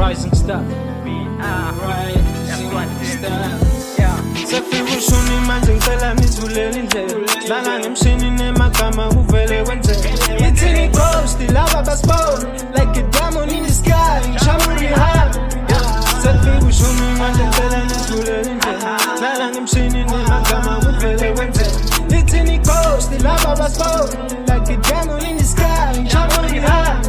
rising star. Sefika ushuni manje ngicela nizivulele indlela. Lana ngemshini nemagama kuvele kwenzeke. Ithini ghost lava basibona like a diamond in the sky. Ngichamuri high. Sefika ushuni manje ngicela nizivulele indlela. Lana ngemshini nemagama kuvele kwenzeke. Ithini ghost lava basibona like a diamond in the sky. Ngichamuri high.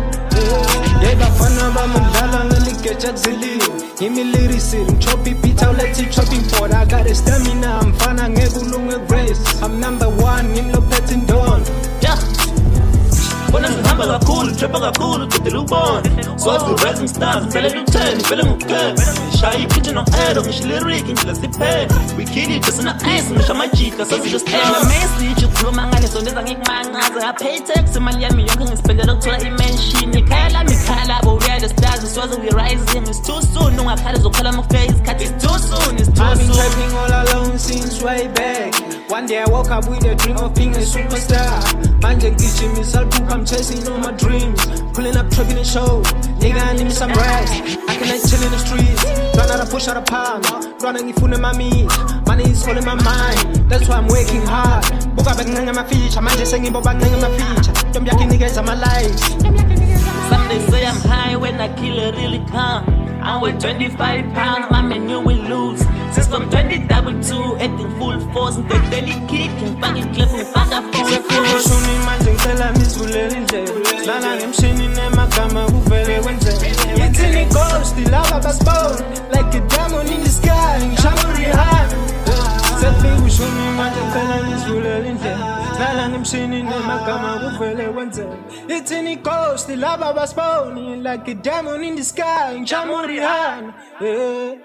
Bafana bamudlala ngeligeja kuzilile. Give me lyricism, choppy beat out, let's see chopping for. I got a stamina, I'm fine, I'm race. I'm number one, in no petting dawn. Yeah. Bona ngihamba kakhulu, trappa kakhulu, kude lubona. Swazi rising stars, ngicela lutheni, vele ngukugeba. Ngishaya ipitch no-arrow, ngisho lyric, ngidla siphele. We kill it, just in the ice, ngisho amajita, sazile stela. Message, ukhuluma ngane, so ndenza ngikumangaza. I pay tax, imali yami yonke ngispendela ukuthola i-mansion. Ikhaya lami, ikhaya labo, we are the stars, swazi we rising. It's too soon, ungakhala zokhala mufake isikhathi. It's too soon, it's too soon. I've been trapping all alone since way back. One day I woke up with a dream of being a superstar. Manje ngigijimisa I'm chasing all my dreams, pulling up, trucking a show. Nigga, I need me some rest. I can like chill in the streets, run out of push out of palm, running if in my meat. Money is all in my mind, that's why I'm working hard. Book up and my feature, I'm just singing, but I'm my feature. Don't be acting niggas on my life. Some they say I'm high when I kill it really calm. I weigh 25 pounds, my menu will lose. Since from 2022, acting full force, and the daily kick, and fucking clip, and fuck up for Sefika manje ngicela nizivulele indlela. Lana ngemshini nemagama kuvele kwenzeke. Ithini ghost lava basibona like a diamond in the sky. Ngichamuri high. Sefika ushuni manje ngicela nizivulele indlela. Lana ngemshini nemagama kuvele kwenzeke. Ithini ghost lava basibona like a diamond in the sky. Ngichamuri high.